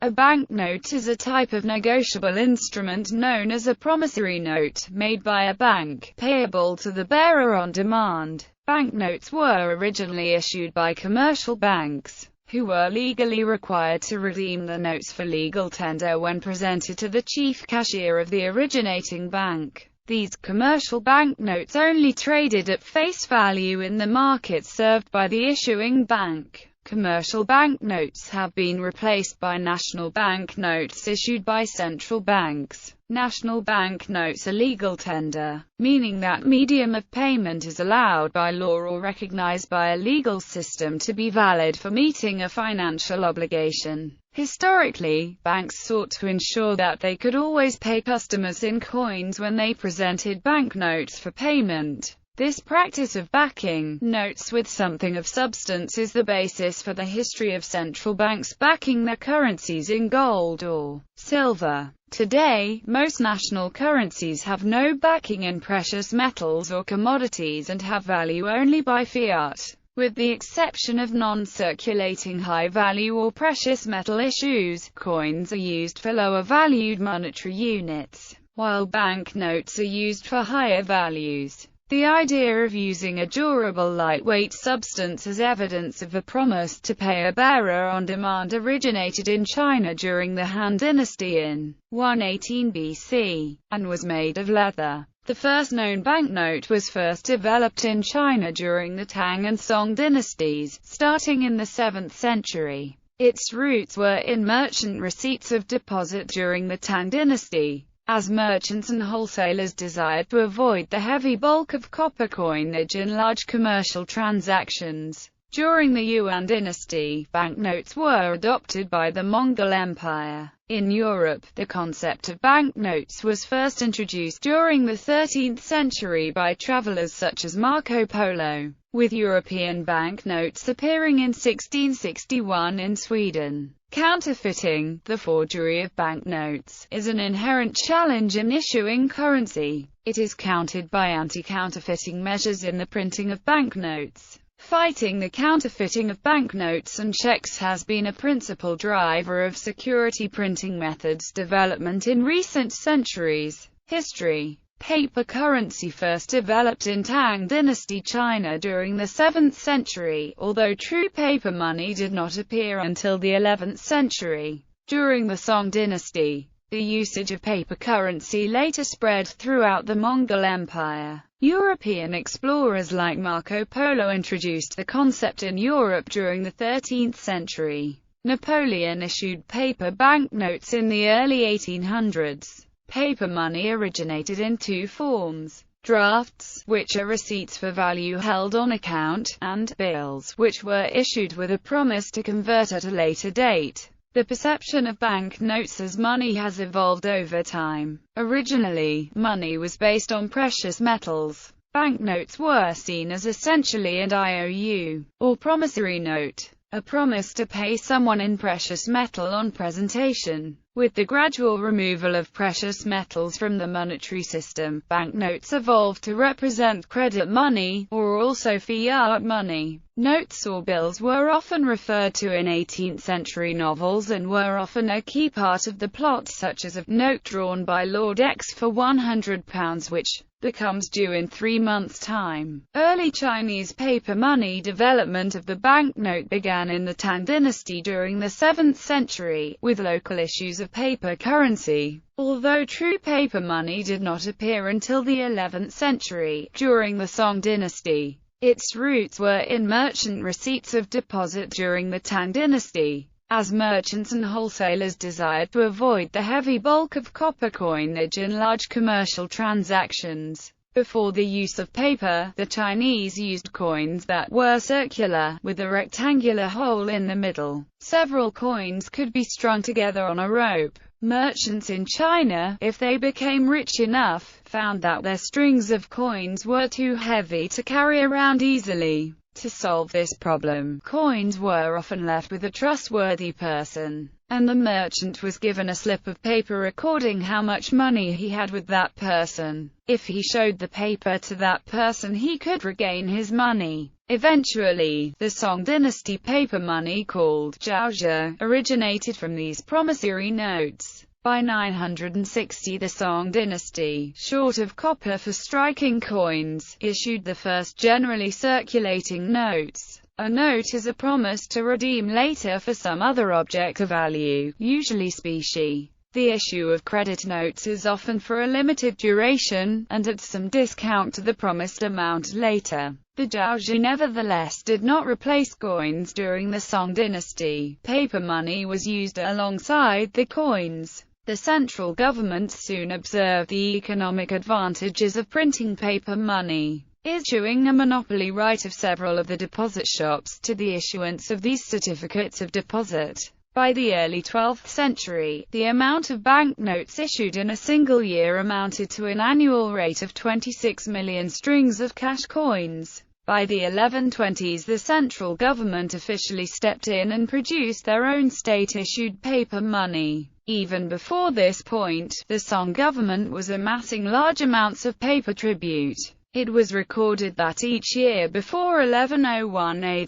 A banknote is a type of negotiable instrument known as a promissory note, made by a bank, payable to the bearer on demand. Banknotes were originally issued by commercial banks, who were legally required to redeem the notes for legal tender when presented to the chief cashier of the originating bank. These commercial banknotes only traded at face value in the market served by the issuing bank. Commercial banknotes have been replaced by national banknotes issued by central banks. National banknotes are legal tender, meaning that medium of payment is allowed by law or recognized by a legal system to be valid for meeting a financial obligation. Historically, banks sought to ensure that they could always pay customers in coins when they presented banknotes for payment. This practice of backing notes with something of substance is the basis for the history of central banks backing their currencies in gold or silver. Today, most national currencies have no backing in precious metals or commodities and have value only by fiat. With the exception of non-circulating high-value or precious metal issues, coins are used for lower-valued monetary units, while banknotes are used for higher values. The idea of using a durable lightweight substance as evidence of a promise to pay a bearer on demand originated in China during the Han Dynasty in 118 BC, and was made of leather. The first known banknote was first developed in China during the Tang and Song dynasties, starting in the 7th century. Its roots were in merchant receipts of deposit during the Tang dynasty, as merchants and wholesalers desired to avoid the heavy bulk of copper coinage in large commercial transactions. During the Yuan dynasty, banknotes were adopted by the Mongol Empire. In Europe, the concept of banknotes was first introduced during the 13th century by travelers such as Marco Polo, with European banknotes appearing in 1661 in Sweden. Counterfeiting, the forgery of banknotes, is an inherent challenge in issuing currency. It is countered by anti-counterfeiting measures in the printing of banknotes. Fighting the counterfeiting of banknotes and checks has been a principal driver of security printing methods development in recent centuries. History. Paper currency first developed in Tang Dynasty China during the 7th century, although true paper money did not appear until the 11th century. During the Song Dynasty, the usage of paper currency later spread throughout the Mongol Empire. European explorers like Marco Polo introduced the concept in Europe during the 13th century. Napoleon issued paper banknotes in the early 1800s. Paper money originated in two forms: drafts, which are receipts for value held on account, and bills, which were issued with a promise to convert at a later date. The perception of banknotes as money has evolved over time. Originally, money was based on precious metals. Banknotes were seen as essentially an IOU, or promissory note, a promise to pay someone in precious metal on presentation. With the gradual removal of precious metals from the monetary system, banknotes evolved to represent credit money, or also fiat money. Notes or bills were often referred to in 18th-century novels and were often a key part of the plot, such as a note drawn by Lord X for £100 which becomes due in 3 months' time. Early Chinese paper money development of the banknote began in the Tang dynasty during the 7th century, with local issues of paper currency. Although true paper money did not appear until the 11th century, during the Song dynasty, its roots were in merchant receipts of deposit during the Tang dynasty, as merchants and wholesalers desired to avoid the heavy bulk of copper coinage in large commercial transactions. Before the use of paper, the Chinese used coins that were circular, with a rectangular hole in the middle. Several coins could be strung together on a rope. Merchants in China, if they became rich enough, found that their strings of coins were too heavy to carry around easily. To solve this problem, coins were often left with a trustworthy person. and the merchant was given a slip of paper recording how much money he had with that person. If he showed the paper to that person, he could regain his money. Eventually, the Song dynasty paper money, called jiaozhe, originated from these promissory notes. By 960, the Song dynasty, short of copper for striking coins, issued the first generally circulating notes. A note is a promise to redeem later for some other object of value, usually specie. The issue of credit notes is often for a limited duration, and at some discount to the promised amount later. The jiaozhe nevertheless did not replace coins during the Song dynasty. Paper money was used alongside the coins. The central government soon observed the economic advantages of printing paper money, issuing a monopoly right of several of the deposit shops to the issuance of these certificates of deposit. By the early 12th century, the amount of banknotes issued in a single year amounted to an annual rate of 26 million strings of cash coins. By the 1120s, the central government officially stepped in and produced their own state-issued paper money. Even before this point, the Song government was amassing large amounts of paper tribute. It was recorded that each year before 1101 AD,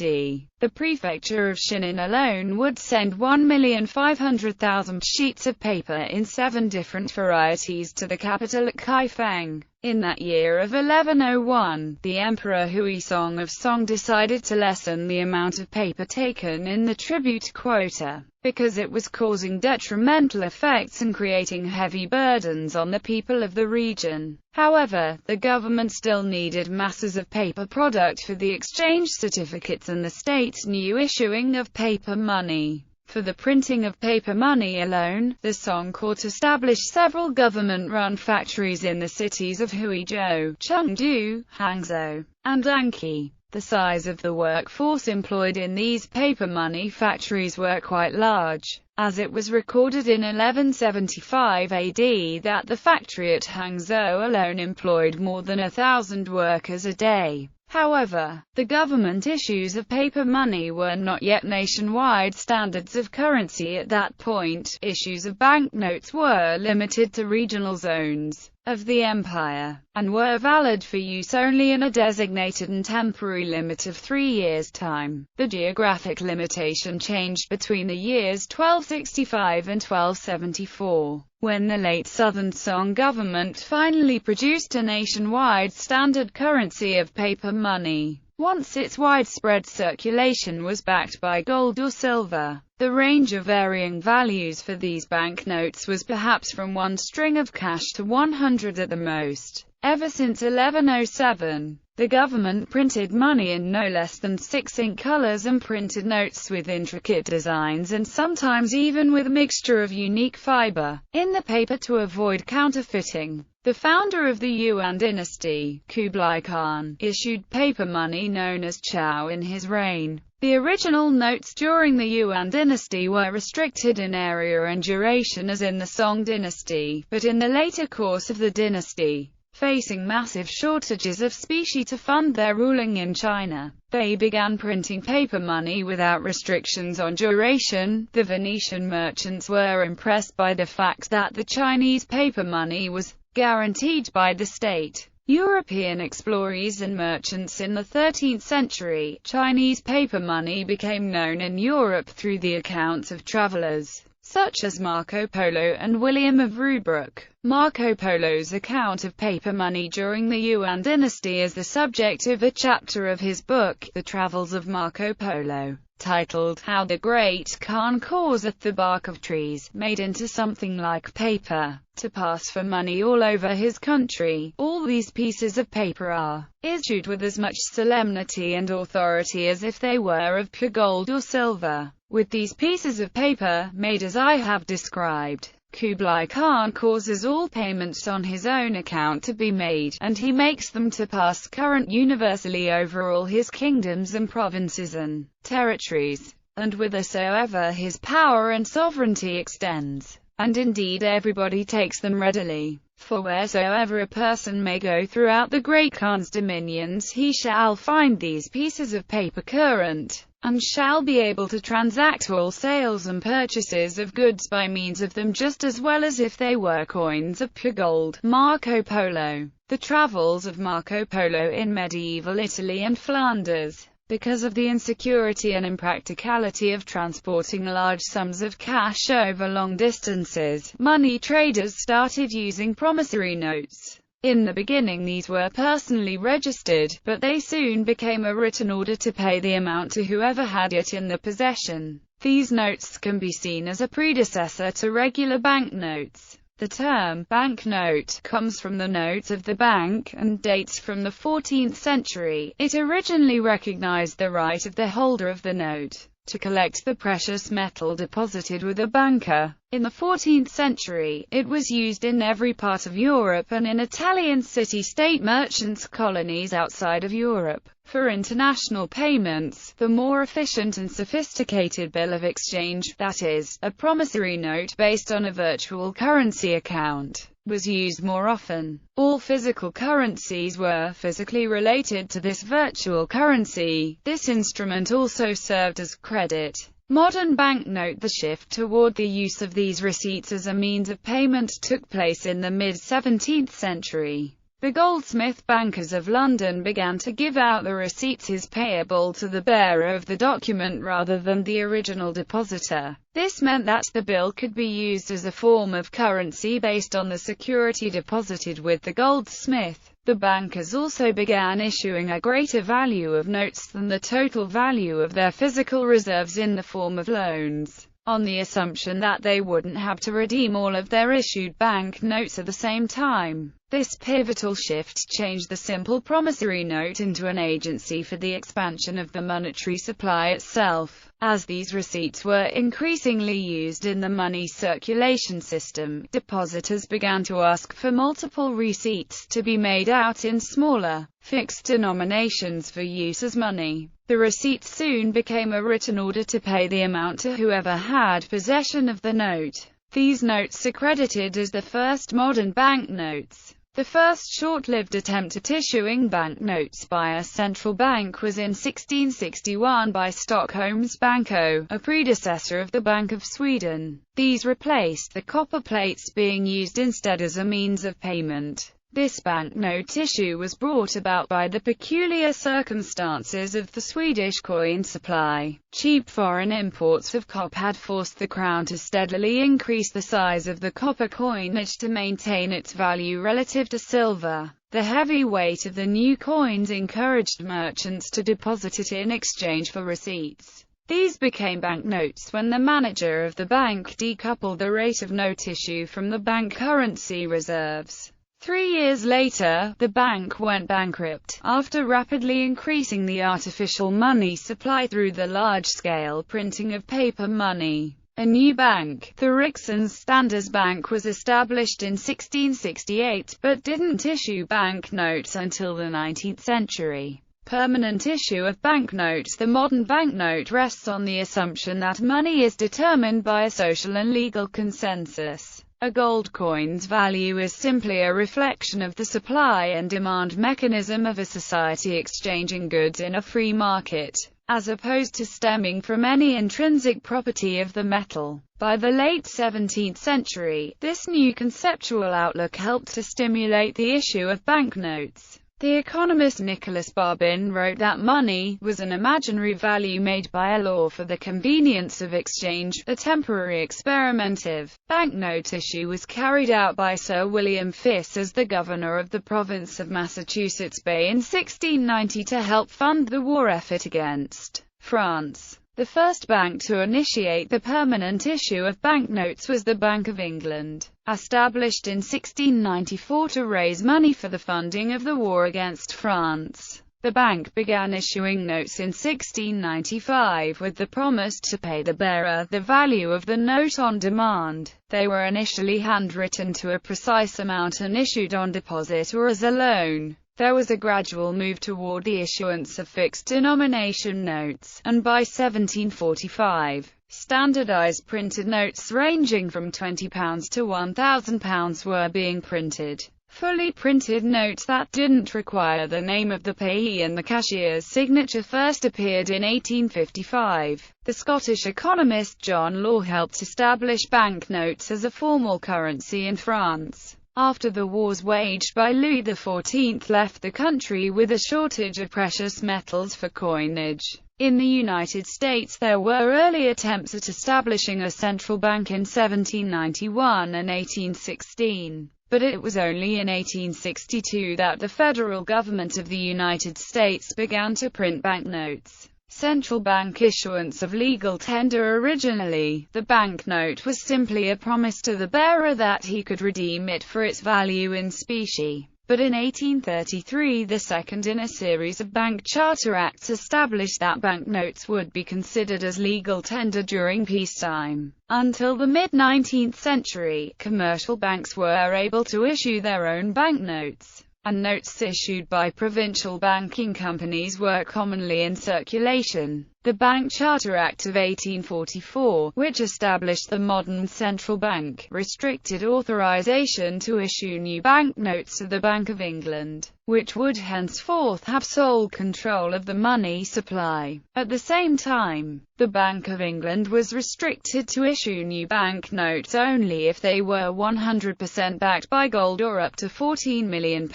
the prefecture of Shinan alone would send 1,500,000 sheets of paper in 7 different varieties to the capital at Kaifeng. In that year of 1101, the Emperor Huizong of Song decided to lessen the amount of paper taken in the tribute quota, because it was causing detrimental effects and creating heavy burdens on the people of the region. However, the government still needed masses of paper product for the exchange certificates and the state's new issuing of paper money. For the printing of paper money alone, the Song court established several government-run factories in the cities of Huizhou, Chengdu, Hangzhou, and Anqi. The size of the workforce employed in these paper money factories were quite large, as it was recorded in 1175 AD that the factory at Hangzhou alone employed more than 1,000 workers a day. However, the government issues of paper money were not yet nationwide standards of currency at that point. Issues of banknotes were limited to regional zones of the empire, and were valid for use only in a designated and temporary limit of 3 years' time. The geographic limitation changed between the years 1265 and 1274, when the late Southern Song government finally produced a nationwide standard currency of paper money. Once its widespread circulation was backed by gold or silver, the range of varying values for these banknotes was perhaps from 1 string of cash to 100 at the most. Ever since 1107, the government printed money in no less than 6 ink colors and printed notes with intricate designs and sometimes even with a mixture of unique fiber in the paper to avoid counterfeiting. The founder of the Yuan dynasty, Kublai Khan, issued paper money known as Chao in his reign. The original notes during the Yuan dynasty were restricted in area and duration as in the Song dynasty, but in the later course of the dynasty, facing massive shortages of specie to fund their ruling in China, they began printing paper money without restrictions on duration. The Venetian merchants were impressed by the fact that the Chinese paper money was guaranteed by the state. European explorers and merchants in the 13th century, Chinese paper money became known in Europe through the accounts of travelers, such as Marco Polo and William of Rubruck. Marco Polo's account of paper money during the Yuan dynasty is the subject of a chapter of his book, The Travels of Marco Polo, titled, How the Great Khan Causeth the Bark of Trees, made into something like paper, to pass for money all over his country. All these pieces of paper are issued with as much solemnity and authority as if they were of pure gold or silver. With these pieces of paper, made as I have described, Kublai Khan causes all payments on his own account to be made, and he makes them to pass current universally over all his kingdoms and provinces and territories, and whithersoever his power and sovereignty extends. And indeed everybody takes them readily. For wheresoever a person may go throughout the great Khan's dominions, he shall find these pieces of paper current, and shall be able to transact all sales and purchases of goods by means of them just as well as if they were coins of pure gold. Marco Polo. The travels of Marco Polo in medieval Italy and Flanders. Because of the insecurity and impracticality of transporting large sums of cash over long distances, money traders started using promissory notes. In the beginning these were personally registered, but they soon became a written order to pay the amount to whoever had it in their possession. These notes can be seen as a predecessor to regular banknotes. The term banknote comes from the notes of the bank, and dates from the 14th century. It originally recognized the right of the holder of the note to collect the precious metal deposited with a banker. In the 14th century, it was used in every part of Europe and in Italian city-state merchants' colonies outside of Europe. For international payments, the more efficient and sophisticated bill of exchange, that is, a promissory note based on a virtual currency account, was used more often. All physical currencies were physically related to this virtual currency. This instrument also served as credit. Modern banknote. The shift toward the use of these receipts as a means of payment took place in the mid-17th century. The goldsmith bankers of London began to give out the receipts as payable to the bearer of the document rather than the original depositor. This meant that the bill could be used as a form of currency based on the security deposited with the goldsmith. The bankers also began issuing a greater value of notes than the total value of their physical reserves in the form of loans, on the assumption that they wouldn't have to redeem all of their issued bank notes at the same time. This pivotal shift changed the simple promissory note into an agency for the expansion of the monetary supply itself. As these receipts were increasingly used in the money circulation system, depositors began to ask for multiple receipts to be made out in smaller, fixed denominations for use as money. The receipt soon became a written order to pay the amount to whoever had possession of the note. These notes are credited as the first modern banknotes. The first short-lived attempt at issuing banknotes by a central bank was in 1661 by Stockholm's Banknote, a predecessor of the Bank of Sweden. These replaced the copper plates being used instead as a means of payment. This banknote issue was brought about by the peculiar circumstances of the Swedish coin supply. Cheap foreign imports of copper had forced the crown to steadily increase the size of the copper coinage to maintain its value relative to silver. The heavy weight of the new coins encouraged merchants to deposit it in exchange for receipts. These became banknotes when the manager of the bank decoupled the rate of note issue from the bank currency reserves. 3 years later, the bank went bankrupt, after rapidly increasing the artificial money supply through the large-scale printing of paper money. A new bank, the Riksbank, was established in 1668, but didn't issue banknotes until the 19th century. Permanent issue of banknotes. The modern banknote rests on the assumption that money is determined by a social and legal consensus. A gold coin's value is simply a reflection of the supply and demand mechanism of a society exchanging goods in a free market, as opposed to stemming from any intrinsic property of the metal. By the late 17th century, this new conceptual outlook helped to stimulate the issue of banknotes. The economist Nicholas Barbin wrote that money was an imaginary value made by a law for the convenience of exchange. The temporary experimental banknote issue was carried out by Sir William Fisk as the governor of the province of Massachusetts Bay in 1690 to help fund the war effort against France. The first bank to initiate the permanent issue of banknotes was the Bank of England, established in 1694 to raise money for the funding of the war against France. The bank began issuing notes in 1695 with the promise to pay the bearer the value of the note on demand. They were initially handwritten to a precise amount and issued on deposit or as a loan. There was a gradual move toward the issuance of fixed-denomination notes, and by 1745, standardized printed notes ranging from £20 to £1,000 were being printed. Fully printed notes that didn't require the name of the payee and the cashier's signature first appeared in 1855. The Scottish economist John Law helped establish banknotes as a formal currency in France. After the wars waged by Louis XIV left the country with a shortage of precious metals for coinage. In the United States there were early attempts at establishing a central bank in 1791 and 1816. But it was only in 1862 that the federal government of the United States began to print banknotes. Central bank issuance of legal tender. Originally, the banknote was simply a promise to the bearer that he could redeem it for its value in specie. But in 1833, the second in a series of bank charter acts established that banknotes would be considered as legal tender during peacetime. Until the mid-19th century, commercial banks were able to issue their own banknotes, and notes issued by provincial banking companies were commonly in circulation. The Bank Charter Act of 1844, which established the modern central bank, restricted authorization to issue new banknotes to the Bank of England, which would henceforth have sole control of the money supply. At the same time, the Bank of England was restricted to issue new banknotes only if they were 100% backed by gold or up to £14 million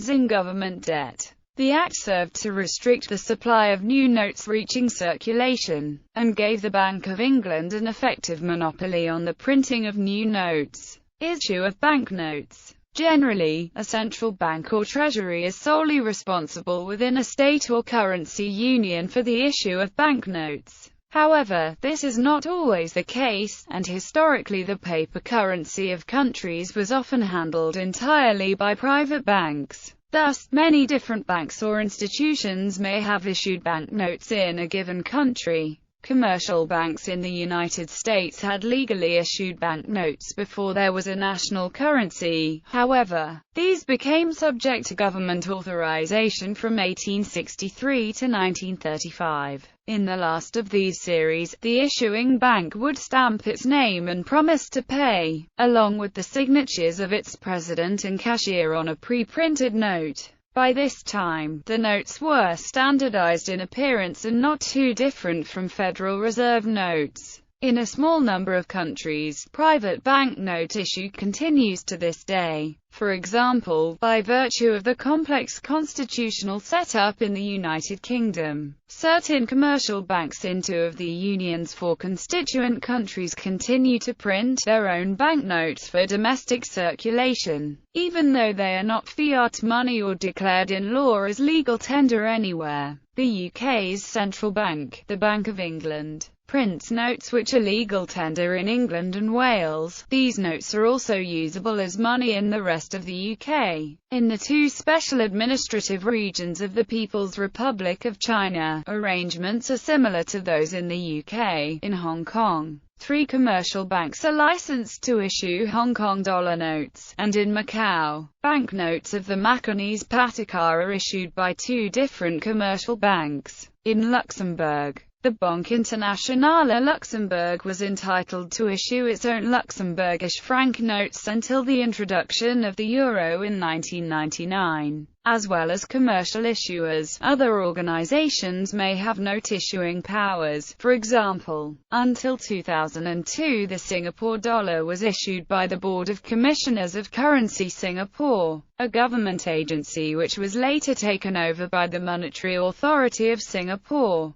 in government debt. The Act served to restrict the supply of new notes reaching circulation, and gave the Bank of England an effective monopoly on the printing of new notes. Issue of banknotes. Generally, a central bank or treasury is solely responsible within a state or currency union for the issue of banknotes. However, this is not always the case, and historically the paper currency of countries was often handled entirely by private banks. Thus, many different banks or institutions may have issued banknotes in a given country. Commercial banks in the United States had legally issued banknotes before there was a national currency. However, these became subject to government authorization from 1863 to 1935. In the last of these series, the issuing bank would stamp its name and promise to pay, along with the signatures of its president and cashier on a pre-printed note. By this time, the notes were standardized in appearance and not too different from Federal Reserve notes. In a small number of countries, private banknote issue continues to this day. For example, by virtue of the complex constitutional setup in the United Kingdom, certain commercial banks in two of the Union's four constituent countries continue to print their own banknotes for domestic circulation, even though they are not fiat money or declared in law as legal tender anywhere. The UK's central bank, the Bank of England, prints notes which are legal tender in England and Wales. These notes are also usable as money in the rest of the UK. In the two special administrative regions of the People's Republic of China, arrangements are similar to those in the UK. In Hong Kong, 3 commercial banks are licensed to issue Hong Kong dollar notes, and in Macau, banknotes of the Macanese Pataka are issued by 2 different commercial banks. In Luxembourg, the Banque Internationale Luxembourg was entitled to issue its own Luxembourgish franc notes until the introduction of the euro in 1999. As well as commercial issuers, other organizations may have note-issuing powers. For example, until 2002 the Singapore dollar was issued by the Board of Commissioners of Currency Singapore, a government agency which was later taken over by the Monetary Authority of Singapore.